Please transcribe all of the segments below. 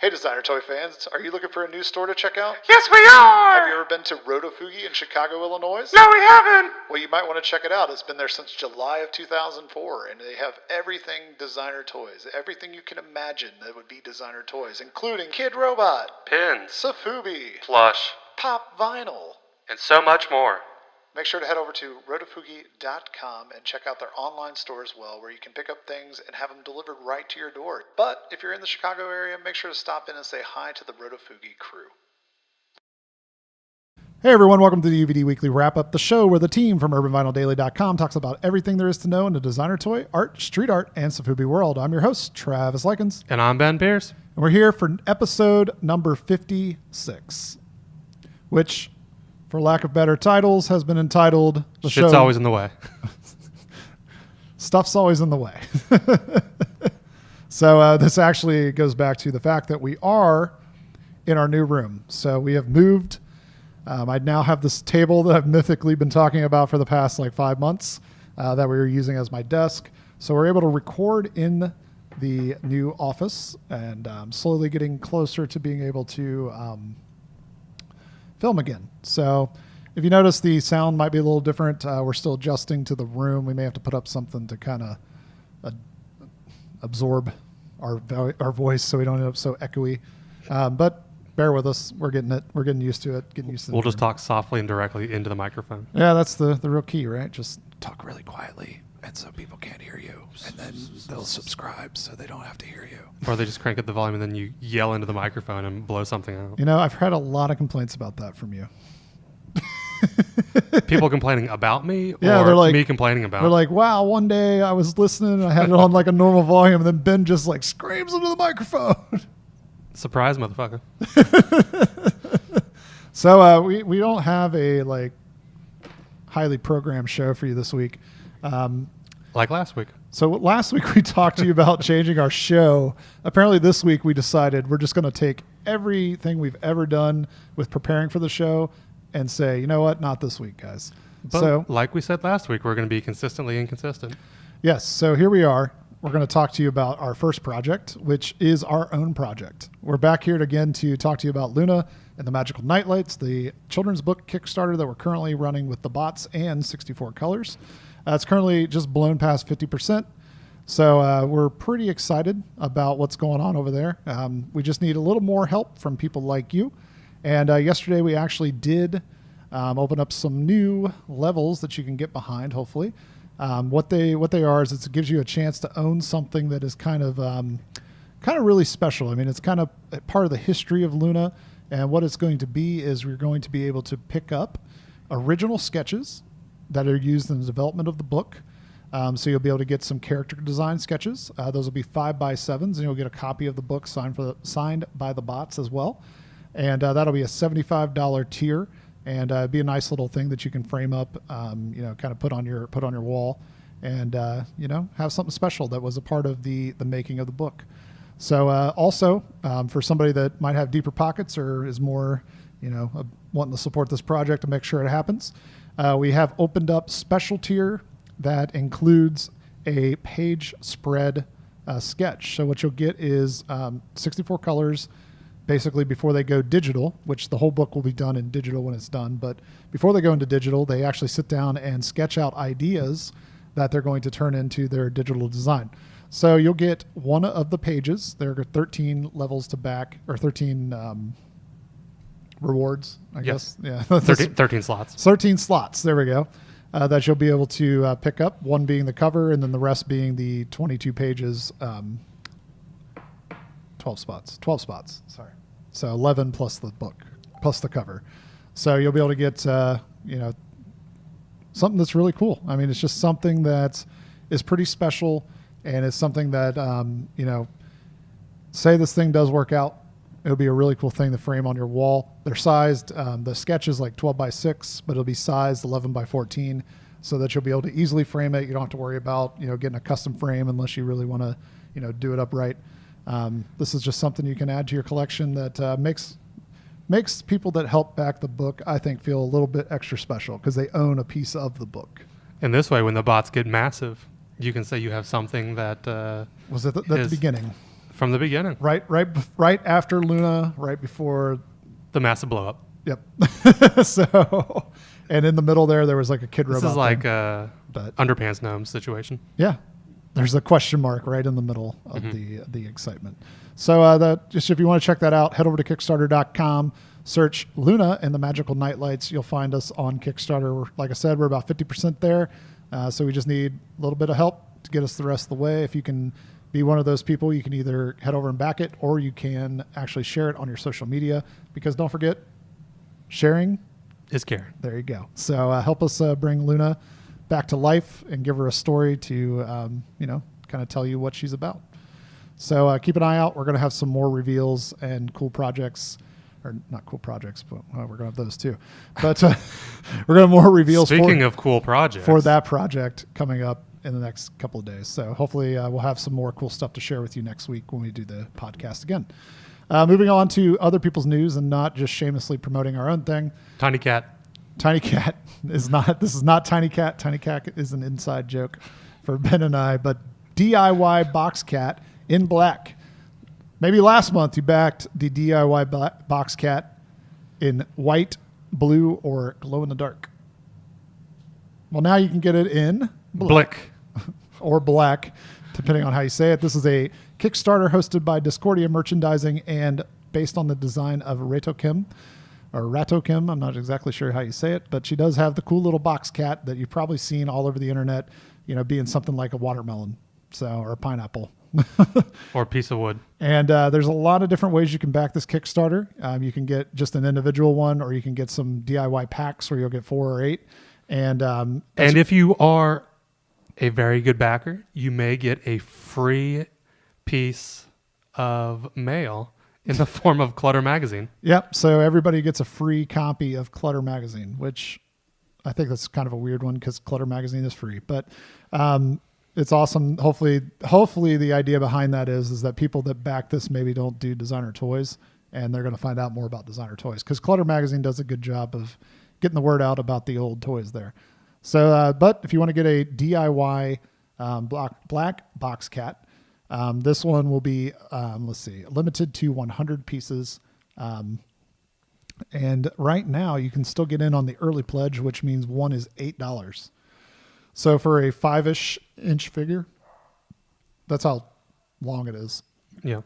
Hey designer toy fans, are you looking for a new store to check out? Yes, we are! Have you ever been to Rotofugi in Chicago, Illinois? No, we haven't! Well, you might want to check it out. It's been there since July of 2004, and they have everything designer toys. Everything you can imagine that would be designer toys, including Kid Robot, Pins, Safubi, plush, Pop Vinyl. and so much more. Make sure to head over to rotofugi.com and check out their online store as well, where you can pick up things and have them delivered right to your door. But if you're in the Chicago area, make sure to stop in and say hi to the Rotofugi crew. Hey everyone, welcome to the UVD Weekly Wrap-Up, the show where the team from UrbanVinylDaily.com talks about everything there is to know in the designer toy, art, street art, and Safubi world. I'm your host, Travis Likens. And I'm Ben Pierce. And we're here for episode number 56, which, for lack of better titles, has been entitled the Shit's show. always in the way. Stuff's always in the way. So this actually goes back to the fact that we are in our new room. So we have moved. I now have this table that I've mythically been talking about for the past 5 months that we were using as my desk. So we're able to record in the new office and slowly getting closer to being able to film again. So if you notice the sound might be a little different, we're still adjusting to the room. We may have to put up something to kind of absorb our voice so we don't end up so echoey. But bear with us. We're getting it. We're getting used to it. Getting used to it. We'll just talk softly and directly into the microphone. Yeah, that's the real key, right? Just talk really quietly, and so people can't hear you, and then they'll subscribe so they don't have to hear you. Or they just crank up the volume and then you yell into the microphone and blow something out. You know, I've had a lot of complaints about that from you. People complaining about me, Yeah, or they're like- me complaining about They're like, wow, one day I was listening and I had it on a normal volume, and then Ben just screams into the microphone. Surprise, motherfucker. So we don't have a highly programmed show for you this week. Like last week. So last week we talked to you about changing our show. Apparently this week we decided we're just going to take everything we've ever done with preparing for the show and say, you know what, not this week, guys. But So like we said last week, we're going to be consistently inconsistent. yes, so here we are. We're going to talk to you about our first project, which is our own project. We're back here again to talk to you about Luna and the Magical Nightlights, the children's book Kickstarter that we're currently running with the bots and 64 colors. It's currently just blown past 50%. So we're pretty excited about what's going on over there. We just need a little more help from people like you. And yesterday we actually did open up some new levels that you can get behind, hopefully. What they are is it gives you a chance to own something that is kind of really special. I mean, it's kind of part of the history of Luna. And what it's going to be is we're going to be able to pick up original sketches that are used in the development of the book. So you'll be able to get some character design sketches. Those will be 5x7s, and you'll get a copy of the book signed by the bots as well. And that'll be a $75 tier, and it'd be a nice little thing that you can frame up, kind of put on your wall, and have something special that was a part of the making of the book. So also for somebody that might have deeper pockets or is more, wanting to support this project to make sure it happens, we have opened up special tier that includes a page spread sketch. So what you'll get is 64 colors basically before they go digital, which the whole book will be done in digital when it's done. But before they go into digital, they actually sit down and sketch out ideas that they're going to turn into their digital design. So you'll get one of the pages. There are 13 levels to back, or 13 rewards, I guess. Yeah, 13 slots. 13 slots. There we go. That you'll be able to pick up, one being the cover and then the rest being the 22 pages, 12 spots, sorry. So 11 plus the book, plus the cover. So you'll be able to get, something that's really cool. I mean, it's just something that is pretty special, and it's something that, say this thing does work out, it'll be a really cool thing to frame on your wall. They're sized, the sketch is 12x6, but it'll be sized 11x14 so that you'll be able to easily frame it. You don't have to worry about, getting a custom frame unless you really want to, do it upright. This is just something you can add to your collection that makes people that help back the book, I think, feel a little bit extra special because they own a piece of the book. And this way, when the bots get massive, you can say you have something that was at the beginning. From the beginning. Right after Luna, right before The massive blow up. Yep. So, and in the middle there was like a kid robot. This is like thing. a But underpants gnome situation. yeah, there's a question mark right in the middle of the excitement. So that just if you want to check that out, head over to Kickstarter.com, search Luna and the Magical Nightlights. You'll find us on Kickstarter. Like I said, we're about 50% there. So we just need a little bit of help to get us the rest of the way. If you can be one of those people, you can either head over and back it, or you can actually share it on your social media, because don't forget, sharing Is caring. There you go. So help us bring Luna back to life and give her a story to, kind of tell you what she's about. So keep an eye out. We're going to have some more reveals and cool projects, or not cool projects, but we're going to have those too. But we're going to have more reveals. Speaking of cool projects. For that project coming up in the next couple of days. So hopefully we'll have some more cool stuff to share with you next week when we do the podcast again. Moving on to other people's news and not just shamelessly promoting our own thing. Tiny Cat. Tiny Cat is not, this is not Tiny Cat. Tiny Cat is an inside joke for Ben and I, but DIY Box Cat in black. Maybe last month you backed the DIY Box Cat in white, blue, or glow in the dark. Well, now you can get it in Blick. or black, depending on how you say it. This is a Kickstarter hosted by Discordia Merchandising and based on the design of Rato Kim. I'm not exactly sure how you say it, but she does have the cool little box cat that you've probably seen all over the internet, being something like a watermelon, or a pineapple. Or a piece of wood. And there's a lot of different ways you can back this Kickstarter. You can get just an individual one, or you can get some DIY packs where you'll get 4 or 8. And if you are a very good backer, you may get a free piece of mail in the form of Clutter Magazine. Yep. So everybody gets a free copy of Clutter Magazine, which I think that's kind of a weird one because Clutter Magazine is free, but it's awesome. Hopefully the idea behind that is that people that back this maybe don't do designer toys, and they're going to find out more about designer toys, because Clutter Magazine does a good job of getting the word out about the old toys there. So, but if you want to get a DIY black box cat, this one will be, limited to 100 pieces. And right now you can still get in on the early pledge, which means one is $8. So for a 5-ish inch figure, that's how long it is. Yeah.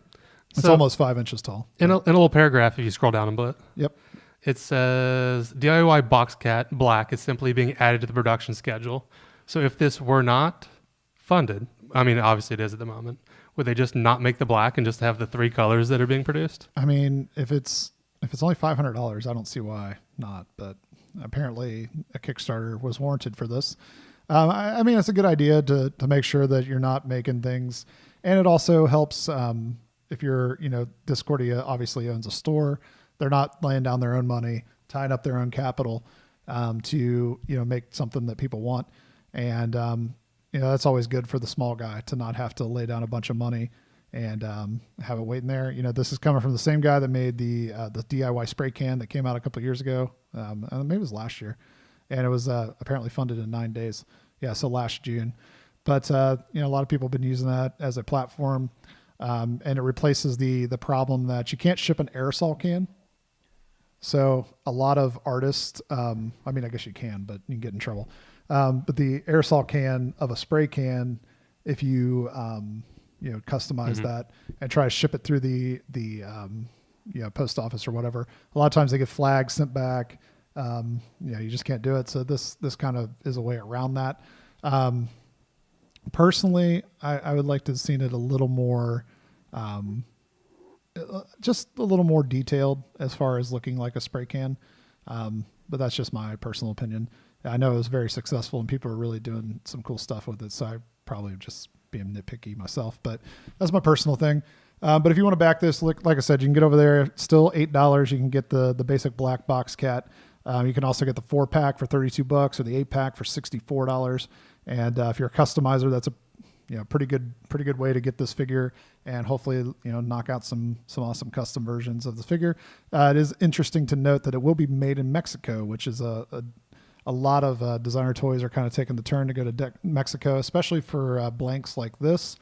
It's So almost 5 inches tall. in a little paragraph, if you scroll down a bit, Yep. it says DIY Box Cat Black is simply being added to the production schedule. So if this were not funded, I mean, obviously it is at the moment, would they just not make the black and just have the 3 colors that are being produced? I mean, if it's only $500, I don't see why not. But apparently a Kickstarter was warranted for this. I mean, it's a good idea to make sure that you're not making things. And it also helps if you're, Discordia obviously owns a store. They're not laying down their own money, tying up their own capital to, make something that people want. And, that's always good for the small guy to not have to lay down a bunch of money and have it waiting there. This is coming from the same guy that made the DIY spray can that came out a couple of years ago. Maybe it was last year. And it was apparently funded in 9 days. Yeah, so last June. But, a lot of people have been using that as a platform. And it replaces the problem that you can't ship an aerosol can. So a lot of artists, I guess you can, but you can get in trouble. But the aerosol can of a spray can, if you, customize that and try to ship it through the post office or whatever, a lot of times they get flags sent back. You just can't do it. So this kind of is a way around that. Personally, I would like to have seen it a little more, just a little more detailed as far as looking like a spray can. But that's just my personal opinion. I know it was very successful and people are really doing some cool stuff with it. So I probably just being nitpicky myself, but that's my personal thing. But if you want to back this, like I said, you can get over there. Still $8. You can get the basic black box cat. You can also get the 4-pack for $32 or the 8-pack for $64. And if you're a customizer, that's a pretty good way to get this figure and hopefully knock out some awesome custom versions of the figure. It is interesting to note that it will be made in Mexico, which is a lot of designer toys are kind of taking the turn to go to Mexico, especially for blanks like this.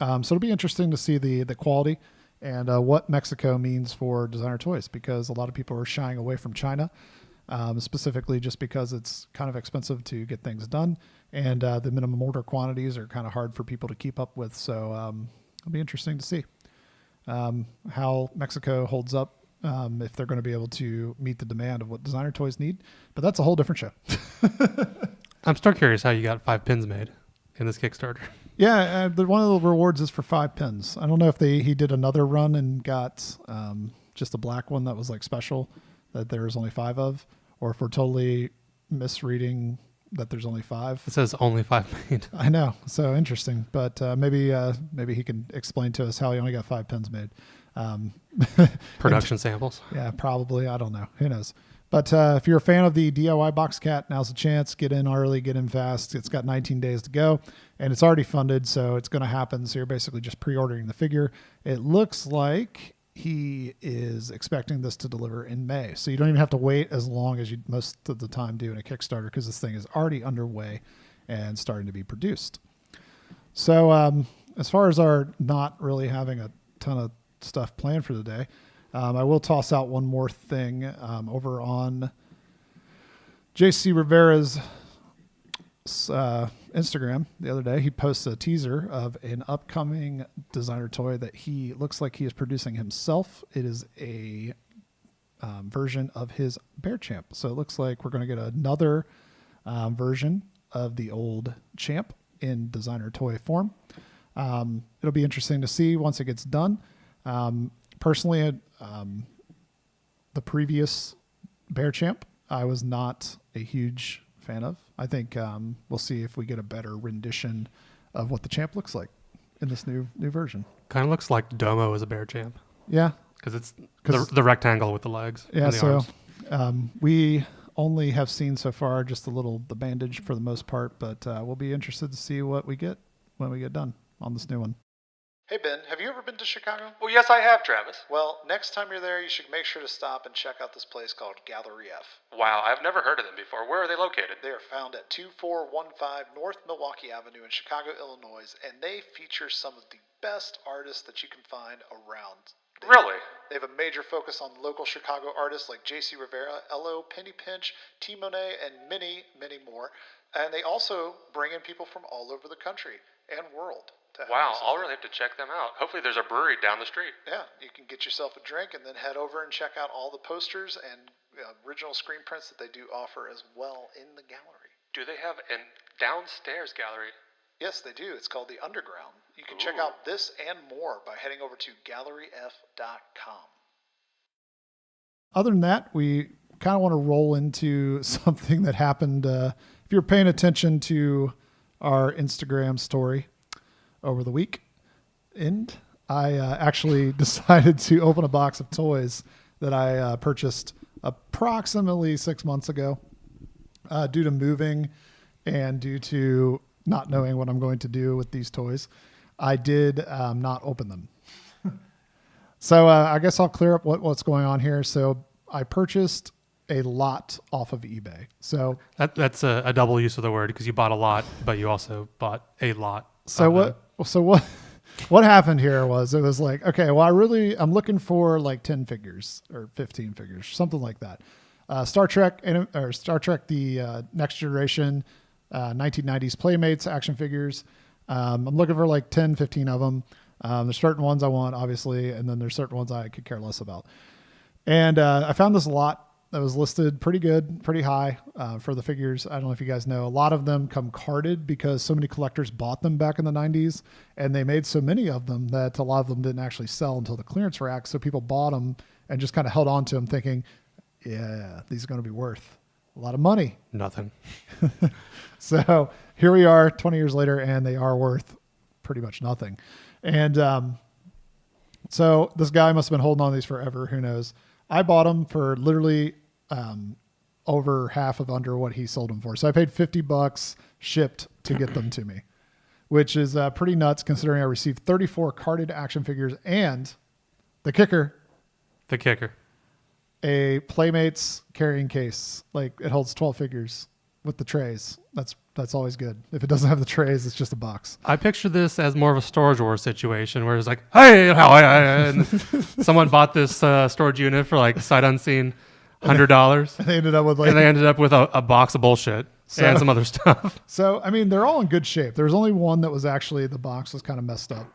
So it'll be interesting to see the quality and what Mexico means for designer toys, because a lot of people are shying away from China, specifically just because it's kind of expensive to get things done, and the minimum order quantities are kind of hard for people to keep up with. So it'll be interesting to see how Mexico holds up, if they're going to be able to meet the demand of what designer toys need. But that's a whole different show. I'm still curious how you got 5 pins made in this Kickstarter. Yeah, one of the rewards is for 5 pins. I don't know if he did another run and got just a black one that was like special that there was only 5 of, or if we're totally misreading that there's only 5. It says only 5 made. I know, so interesting. But maybe he can explain to us how he only got 5 pins made. Production samples. Yeah, probably. I don't know. Who knows? But if you're a fan of the DIY Box Cat, now's the chance. Get in early, get in fast. It's got 19 days to go, and it's already funded, so it's going to happen. So you're basically just pre-ordering the figure. It looks like he is expecting this to deliver in May. So you don't even have to wait as long as you most of the time do in a Kickstarter, because this thing is already underway and starting to be produced. So as far as our not really having a ton of stuff planned for the day, I will toss out one more thing over on JC Rivera's Instagram the other day. He posts a teaser of an upcoming designer toy that he looks like he is producing himself. It is a version of his Bear Champ. So it looks like we're going to get another version of the old Champ in designer toy form. It'll be interesting to see once it gets done. Personally, the previous Bear Champ, I was not a huge fan of. I think we'll see if we get a better rendition of what the Champ looks like in this new version. Kind of looks like Domo as a Bear Champ. Yeah. Because it's the rectangle with the legs. Yeah, and the so arms. we only have seen so far just the bandage for the most part, but we'll be interested to see what we get when we get done on this new one. Hey Ben, have you ever been to Chicago? Well, yes, I have, Travis. Well, next time you're there, you should make sure to stop and check out this place called Gallery F. Wow, I've never heard of them before. Where are they located? They are found at 2415 North Milwaukee Avenue in Chicago, Illinois, and they feature some of the best artists that you can find around. Really? They have a major focus on local Chicago artists like J.C. Rivera, Elo, Penny Pinch, T. Monet, and many, many more. And they also bring in people from all over the country and world. Wow, I'll really have to check them out. Hopefully there's a brewery down the street. Yeah, you can get yourself a drink and then head over and check out all the posters and original screen prints that they do offer as well in the gallery. Do they have a downstairs gallery? Yes, they do. It's called The Underground. You can check out this and more by heading over to galleryf.com. Other than that, we kind of want to roll into something that happened. If you're paying attention to our Instagram story over the week, and I actually decided to open a box of toys that I purchased approximately 6 months ago due to moving and due to not knowing what I'm going to do with these toys. I did not open them. So I guess I'll clear up what's going on here. So I purchased a lot off of eBay. So that's a double use of the word, because you bought a lot, but you also bought a lot. So what happened here was, it was like, okay, well, I'm looking for like 10 figures or 15 figures, something like that. Star Trek, the Next Generation, 1990s Playmates action figures. I'm looking for like 10, 15 of them. There's certain ones I want, obviously, and then there's certain ones I could care less about. And I found this lot that was listed pretty good, pretty high for the figures. I don't know if you guys know, a lot of them come carded because so many collectors bought them back in the 90s, and they made so many of them that a lot of them didn't actually sell until the clearance rack. So people bought them and just kind of held on to them thinking, yeah, these are going to be worth a lot of money. Nothing. So here we are 20 years later, and they are worth pretty much nothing. And so this guy must have been holding on to these forever. Who knows? I bought them for literally over half of under what he sold them for. So I paid $50 shipped to get them to me, which is pretty nuts considering I received 34 carded action figures and the kicker, a Playmates carrying case. Like, it holds 12 figures with the trays. That's That's always good. If it doesn't have the trays, it's just a box. I picture this as more of a Storage Wars situation where it's like, hey, and someone bought this storage unit for like sight unseen $100. And they ended up with like, And they ended up with a box of bullshit and some other stuff. So, I mean, they're all in good shape. There's only one that was actually, the box was kind of messed up.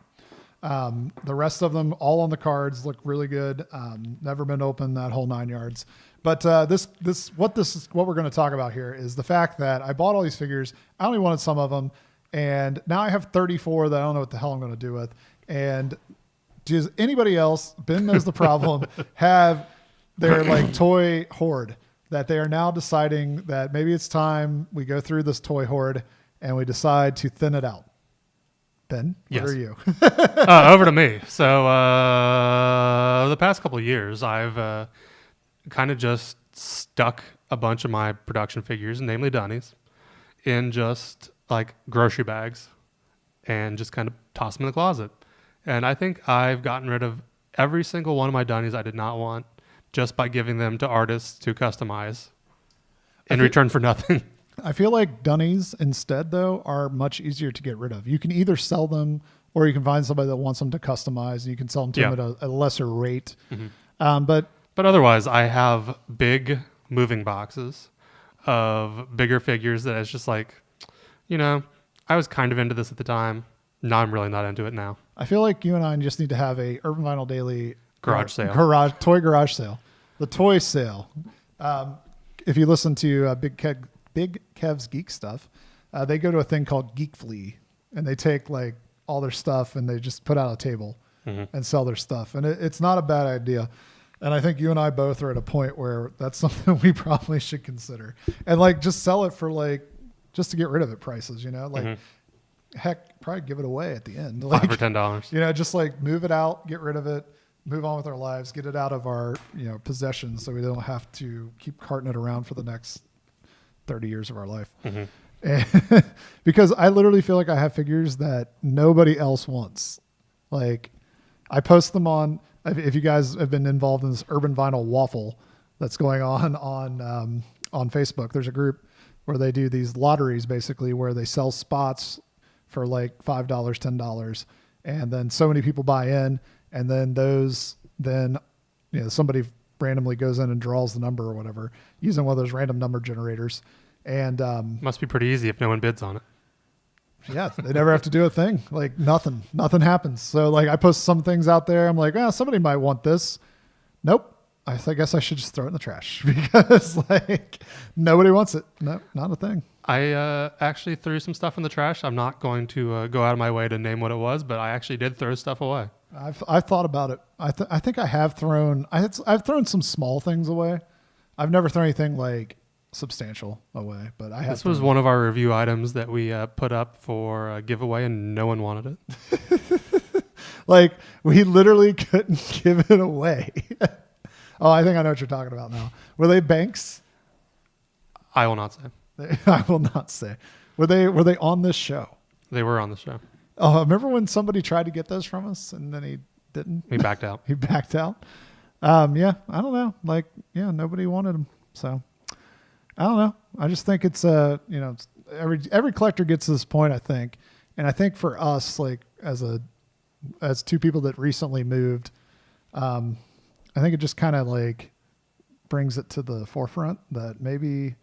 The rest of them, all on the cards, look really good. Never been open, that whole 9 yards. But what we're going to talk about here is the fact that I bought all these figures. I only wanted some of them, and now I have 34 that I don't know what the hell I'm going to do with. And does anybody else, Ben knows the problem, have their like toy hoard that they are now deciding that maybe it's time we go through this toy hoard and we decide to thin it out? Ben, what are you? Over to me. So the past couple of years, I've kind of just stuck a bunch of my production figures, namely Dunnies, in just like grocery bags and just kind of toss them in the closet. And I think I've gotten rid of every single one of my Dunnies I did not want just by giving them to artists to customize in return for nothing. I feel like Dunnies instead, though, are much easier to get rid of. You can either sell them or you can find somebody that wants them to customize, and you can sell them to them at a lesser rate. Mm-hmm. But otherwise, I have big moving boxes of bigger figures that it's just like, I was kind of into this at the time. Now I'm really not into it now. I feel like you and I just need to have a Urban Vinyl Daily garage sale. Toy garage sale. The toy sale. If you listen to Big Kev's Geek Stuff, they go to a thing called Geek Flea, and they take like all their stuff and they just put out a table and sell their stuff. And it's not a bad idea. And I think you and I both are at a point where that's something we probably should consider. And like just sell it for like, just to get rid of it prices, heck, probably give it away at the end. Like, $5 or $10. Just like move it out, get rid of it, move on with our lives, get it out of our, possessions so we don't have to keep carting it around for the next 30 years of our life. Mm-hmm. And because I literally feel like I have figures that nobody else wants. Like I post them on, if you guys have been involved in this Urban Vinyl Waffle that's going on Facebook, there's a group where they do these lotteries basically where they sell spots for like $5, $10. And then so many people buy in, and then somebody randomly goes in and draws the number or whatever using one of those random number generators. And must be pretty easy if no one bids on it. Yeah, they never have to do a thing. Like nothing happens. So like I post some things out there. I'm like, somebody might want this. Nope. I guess I should just throw it in the trash because like nobody wants it. No, not a thing. I actually threw some stuff in the trash. I'm not going to go out of my way to name what it was, but I actually did throw stuff away. I've thought about it. I think I have thrown. I've thrown some small things away. I've never thrown anything like substantial away, but I have. This was one of our review items that we put up for a giveaway, and no one wanted it. Like we literally couldn't give it away. Oh, I think I know what you're talking about now. Were they banks? I will not say. I will not say. Were they on this show? They were on the show. Oh, remember when somebody tried to get those from us and then he didn't? He backed out. He backed out. Yeah, I don't know. Like, yeah, nobody wanted them. So I don't know. I just think it's every collector gets to this point, I think. And I think for us, like as two people that recently moved, I think it just kind of like brings it to the forefront that maybe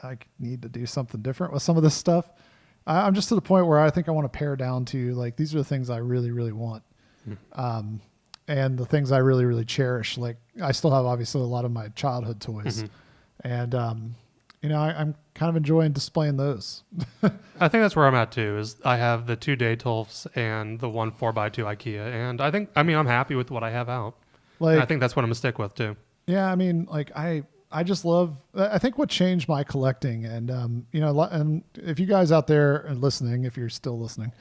I need to do something different with some of this stuff. I'm just to the point where I think I want to pare down to like, these are the things I really, really want. And the things I really, really cherish. Like I still have obviously a lot of my childhood toys and, I'm kind of enjoying displaying those. I think that's where I'm at too, is I have the 2 Daytolfs and the 1 4x2 IKEA. And I'm happy with what I have out. Like, and I think that's what I'm going to stick with too. Yeah. I mean, like I just love, I think what changed my collecting and, and if you guys out there are listening, if you're still listening,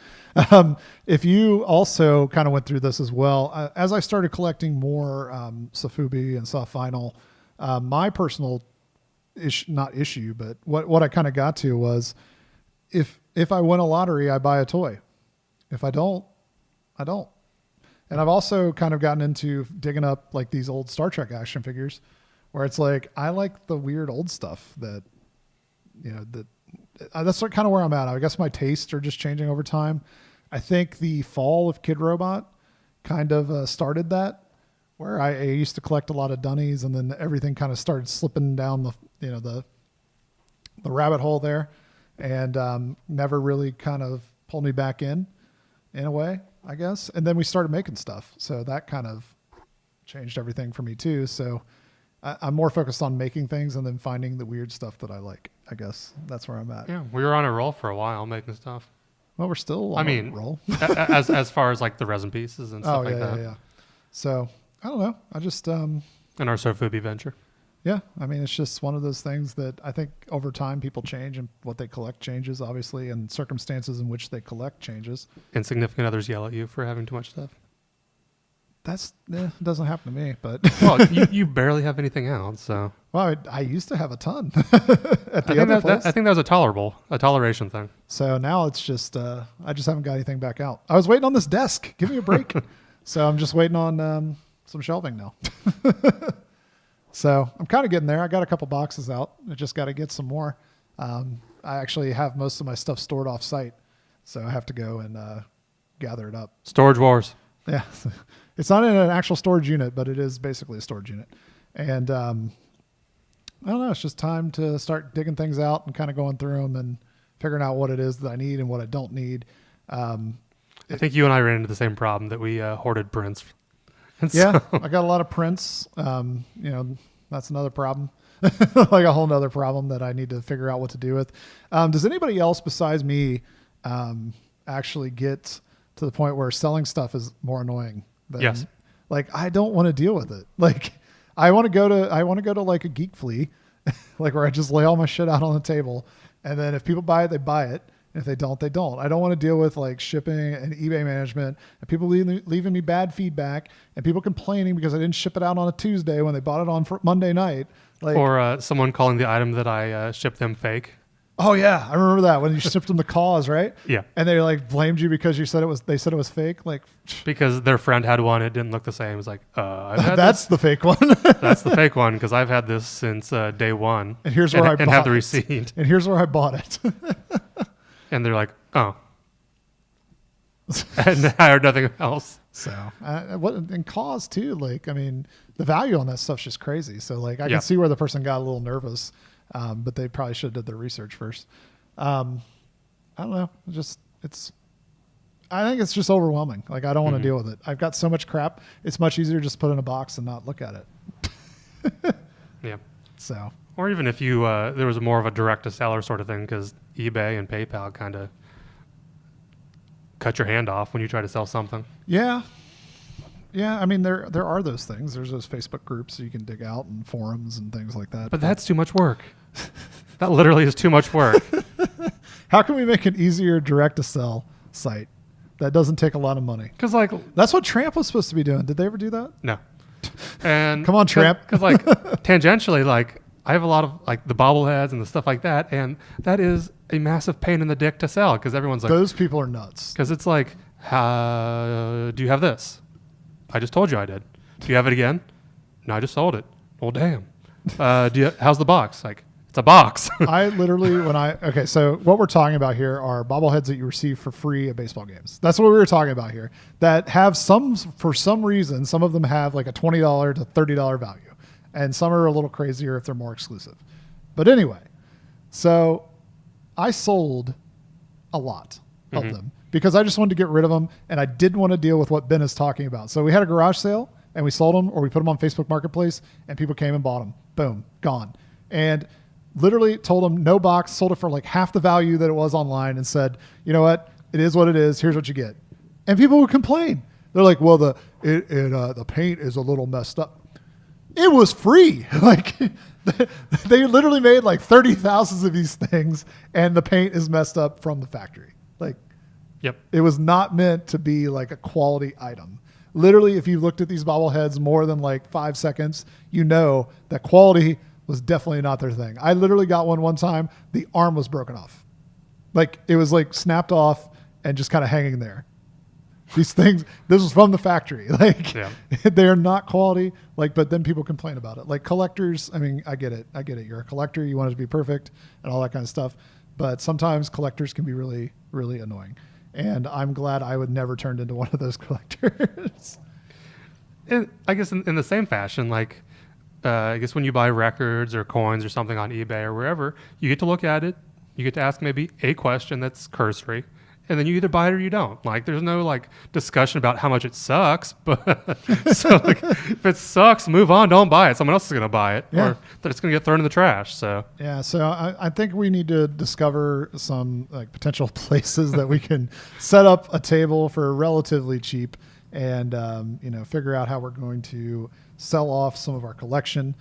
if you also kind of went through this as well, as I started collecting more, Sofubi and soft vinyl, my personal not issue, but what I kind of got to was if I win a lottery, I buy a toy. If I don't, I don't. And I've also kind of gotten into digging up like these old Star Trek action figures where it's like, I like the weird old stuff that, that that's kind of where I'm at. I guess my tastes are just changing over time. I think the fall of Kid Robot kind of started that, where I used to collect a lot of Dunnies, and then everything kind of started slipping down the rabbit hole there, and never really kind of pulled me back in a way, I guess. And then we started making stuff, so that kind of changed everything for me too. So I'm more focused on making things and then finding the weird stuff that I like. I guess that's where I'm at. Yeah, we were on a roll for a while making stuff. Well, we're still on a roll. as far as like the resin pieces and stuff like that. Yeah. So I don't know. I just and our Sofubi venture. Yeah, I mean, it's just one of those things that I think over time people change, and what they collect changes, obviously, and circumstances in which they collect changes. And significant others yell at you for having too much stuff. It doesn't happen to me, but well, you barely have anything else, so. Well, I used to have a ton at the other place. I think that was a toleration thing. So now it's just I just haven't got anything back out. I was waiting on this desk. Give me a break. So I'm just waiting on some shelving now. So I'm kind of getting there. I got a couple boxes out. I just got to get some more. I actually have most of my stuff stored off site, so I have to go and gather it up. Storage wars. Yeah. It's not in an actual storage unit, but it is basically a storage unit. And I don't know, it's just time to start digging things out and kind of going through them and figuring out what it is that I need and what I don't need. I think you and I ran into the same problem, that we hoarded prints. Yeah, I got a lot of prints. That's another problem. Like a whole nother problem that I need to figure out what to do with. Does anybody else besides me actually get to the point where selling stuff is more annoying? Yes. Like, I don't want to deal with it. Like, I want to go to like a Geek Flea, like where I just lay all my shit out on the table. And then if people buy it, they buy it. And if they don't, they don't. I don't want to deal with like shipping and eBay management and people leaving me bad feedback and people complaining because I didn't ship it out on a Tuesday when they bought it on Monday night. Like, or someone calling the item that I shipped them fake. Oh yeah, I remember that when you shipped them the cause, right? Yeah. And they like blamed you because they said it was fake, like because their friend had one, it didn't look the same. It was like, that's the fake one. That's the fake one because I've had this since day one. And here's where I bought it. And have the receipt. And here's where I bought it. And they're like, oh. And I heard nothing else. So and cause too, like, I mean, the value on that stuff's just crazy. So like I can see where the person got a little nervous. But they probably should have did their research first. I don't know. I think it's just overwhelming. Like, I don't want to deal with it. I've got so much crap. It's much easier to just put in a box and not look at it. Yeah. So. Or even if you, there was more of a direct to seller sort of thing, because eBay and PayPal kind of cut your hand off when you try to sell something. Yeah. Yeah, I mean, there are those things. There's those Facebook groups you can dig out and forums and things like that. But that's too much work. That literally is too much work. How can we make an easier direct-to-sell site that doesn't take a lot of money? Because like that's what Tramp was supposed to be doing. Did they ever do that? No. And come on, Tramp. Because like tangentially, like I have a lot of like the bobbleheads and the stuff like that, and that is a massive pain in the dick to sell because everyone's like, those people are nuts. Because it's like, do you have this? I just told you I did. Do you have it again? No, I just sold it. Well, damn. How's the box? Like, it's a box. I literally, okay, so what we're talking about here are bobbleheads that you receive for free at baseball games. That's what we were talking about here. That have for some reason, some of them have like a $20 to $30 value. And some are a little crazier if they're more exclusive. But anyway, so I sold a lot of them because I just wanted to get rid of them and I didn't want to deal with what Ben is talking about. So we had a garage sale and we sold them, or we put them on Facebook Marketplace and people came and bought them. Boom, gone. And literally told them no box, sold it for like half the value that it was online and said, you know what? It is what it is. Here's what you get. And people would complain. They're like, well, the paint is a little messed up. It was free. Like they literally made like 30,000 of these things and the paint is messed up from the factory. Like, yep. It was not meant to be like a quality item. Literally, if you looked at these bobbleheads more than like 5 seconds, you know that quality was definitely not their thing. I literally got one time. The arm was broken off. Like it was like snapped off and just kind of hanging there. These things, this was from the factory. Like they are not quality. Like, but then people complain about it. Like collectors, I mean, I get it. You're a collector. You want it to be perfect and all that kind of stuff. but sometimes collectors can be really, really annoying. And I'm glad I would never turn into one of those collectors. I guess in the same fashion, like, I guess when you buy records or coins or something on eBay or wherever, you get to look at it. You get to ask maybe a question that's cursory, and then you either buy it or you don't. Like, there's no like discussion about how much it sucks, but so like, if it sucks, move on. Don't buy it. Someone else is going to buy it, or that it's going to get thrown in the trash. So yeah, so I think we need to discover some like potential places that we can set up a table for relatively cheap, and figure out how we're going to sell off some of our collection.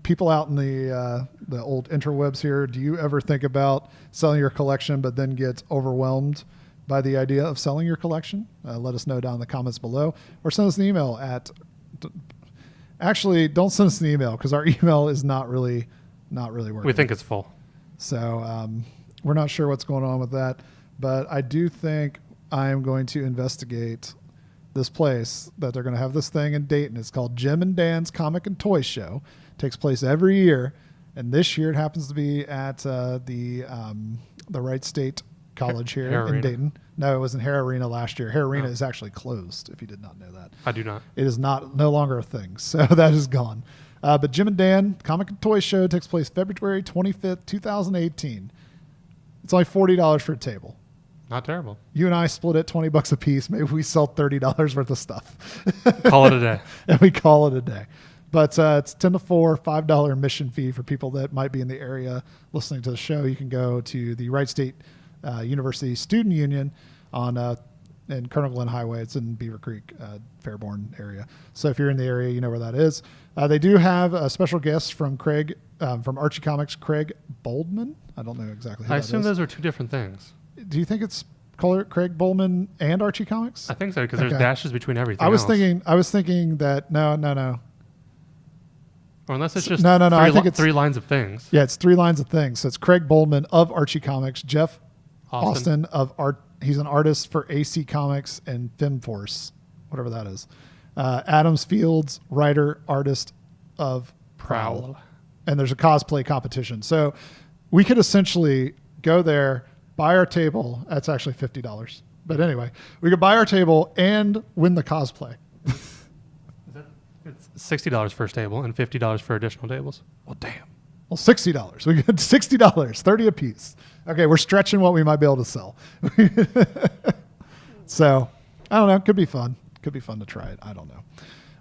People out in the old interwebs here, do you ever think about selling your collection but then get overwhelmed by the idea of selling your collection? Let us know down in the comments below, or send us an email at actually don't send us an email because our email is not really working. we think it's full. So we're not sure what's going on with that, but I do think I am going to investigate this place that they're going to have this thing in Dayton. It's called Jim and Dan's Comic and Toy Show. It takes place every year, and this year it happens to be at the Wright State College here Hare in Arena. Dayton. No, it was in Hare Arena last year. Hare Arena is actually closed, if you did not know that. I do not. It is no longer a thing, so that is gone. But Jim and Dan Comic and Toy Show takes place February 25th, 2018. It's only $40 for a table. Not terrible. You and I split it $20 a piece. Maybe we sell $30 worth of stuff. Call it a day. And we call it a day. But it's 10 to 4, $5 admission fee for people that might be in the area listening to the show. You can go to the Wright State University Student Union in Colonel Glenn Highway. It's in Beaver Creek, Fairborn area. So if you're in the area, you know where that is. They do have a special guest from from Archie Comics, Craig Boldman. I don't know exactly who I that assume is. those are two different things. Do you think it's Craig Boldman and Archie Comics? I think so, because there's dashes between everything. I was else. thinking that no. Or unless it's just No. I think it's three lines of things. Yeah, it's 3 lines of things. So it's Craig Boldman of Archie Comics, Jeff Austin of Art. He's an artist for AC Comics and FemForce, whatever that is. Adams Fields, writer, artist of Prowl. And there's a cosplay competition. So we could essentially go there, buy our table. That's actually $50. But anyway, we could buy our table and win the cosplay. It's $60 first table and $50 for additional tables. Well, damn. Well, $60. We got $60, 30 a piece. Okay, we're stretching what we might be able to sell. So, I don't know. Could be fun. Could be fun to try it. I don't know.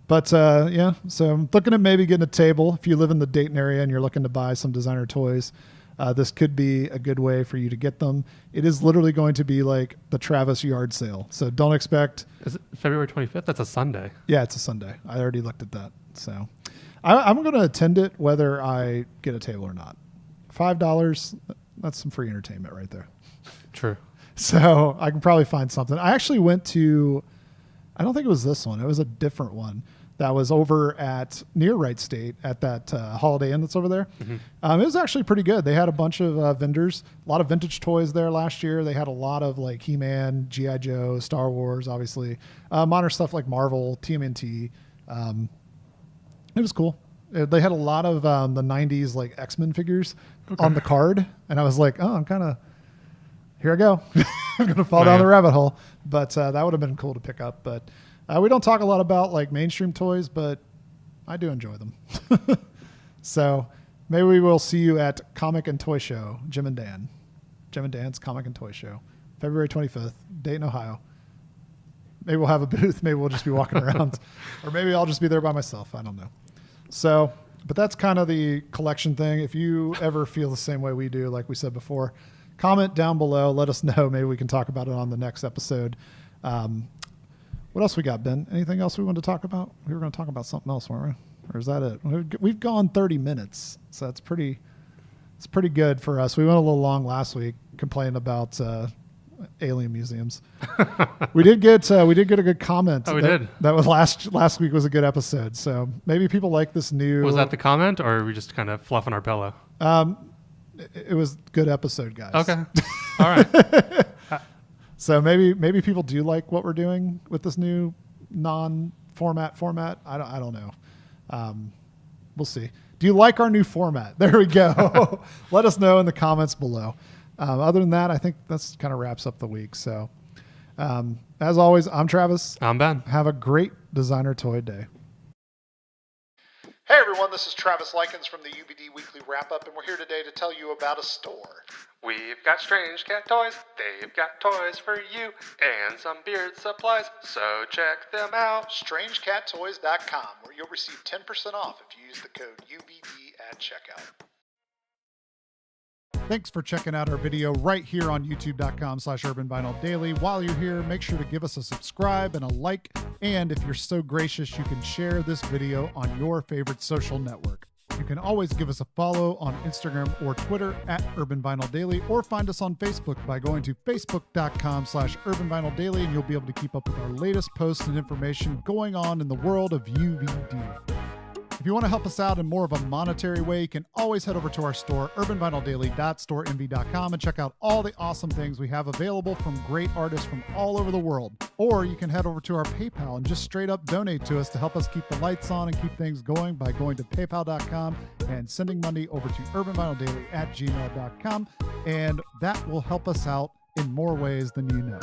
But, yeah, so I'm looking at maybe getting a table. If you live in the Dayton area and you're looking to buy some designer toys, this could be a good way for you to get them. It is literally going to be like the Travis yard sale. So don't expect... Is it February 25th? That's a Sunday. Yeah, it's a Sunday. I already looked at that. So I'm going to attend it whether I get a table or not. $5, that's some free entertainment right there. True. So I can probably find something. I actually went to, I don't think it was this one. It was a different one that was over at near Wright State at that Holiday Inn that's over there. Mm-hmm. It was actually pretty good. They had a bunch of vendors, a lot of vintage toys there last year. They had a lot of like He-Man, G.I. Joe, Star Wars, obviously. Modern stuff like Marvel, TMNT. It was cool. They had a lot of the 90s like X-Men figures on the card. And I was like, oh, I'm kind of, here I go. I'm going to fall down the rabbit hole. But that would have been cool to pick up. But we don't talk a lot about like mainstream toys, but I do enjoy them. So maybe we will see you at Comic and Toy Show, Jim and Dan. Jim and Dan's Comic and Toy Show, February 25th, Dayton, Ohio. Maybe we'll have a booth. Maybe we'll just be walking around. Or maybe I'll just be there by myself. I don't know. So, but that's kind of the collection thing. If you ever feel the same way we do, like we said before, comment down below. Let us know. Maybe we can talk about it on the next episode. What else we got, Ben? Anything else we want to talk about? We were going to talk about something else, weren't we? Or is that it? We've gone 30 minutes, so that's pretty good for us. We went a little long last week complaining about alien museums. we did get a good comment. Oh, we did. That was last week was a good episode. So maybe people like this new. Was that the comment, or are we just kind of fluffing our pillow? It was a good episode, guys. Okay. All right. So maybe people do like what we're doing with this new non-format format. I don't know. We'll see. Do you like our new format? There we go. Let us know in the comments below. Other than that, I think that's kind of wraps up the week. So as always, I'm Travis. I'm Ben. Have a great designer toy day. Hey everyone, this is Travis Likens from the UVD Weekly Wrap-Up, and we're here today to tell you about a store. We've got strange cat toys, they've got toys for you, and some beard supplies, so check them out. StrangeCatToys.com, where you'll receive 10% off if you use the code UVD at checkout. Thanks for checking out our video right here on youtube.com/urbanvinyldaily. While you're here, make sure to give us a subscribe and a like. And if you're so gracious, you can share this video on your favorite social network. You can always give us a follow on Instagram or Twitter at Urban Vinyl Daily, or find us on Facebook by going to facebook.com/urbanvinyldaily, and you'll be able to keep up with our latest posts and information going on in the world of UVD. If you want to help us out in more of a monetary way, you can always head over to our store, urbanvinyldaily.storeenvy.com, and check out all the awesome things we have available from great artists from all over the world. Or you can head over to our PayPal and just straight up donate to us to help us keep the lights on and keep things going by going to paypal.com and sending money over to urbanvinyldaily@gmail.com. And that will help us out in more ways than you know.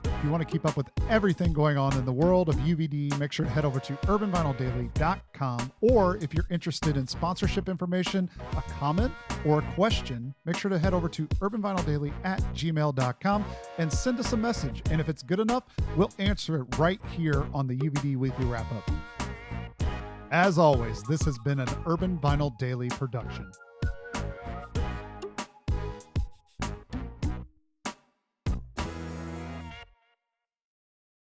If you want to keep up with everything going on in the world of UVD, make sure to head over to urbanvinyldaily.com. Or if you're interested in sponsorship information, a comment, or a question, make sure to head over to urbanvinyldaily@gmail.com and send us a message. And if it's good enough, we'll answer it right here on the UVD Weekly Wrap-Up. As always, this has been an Urban Vinyl Daily production.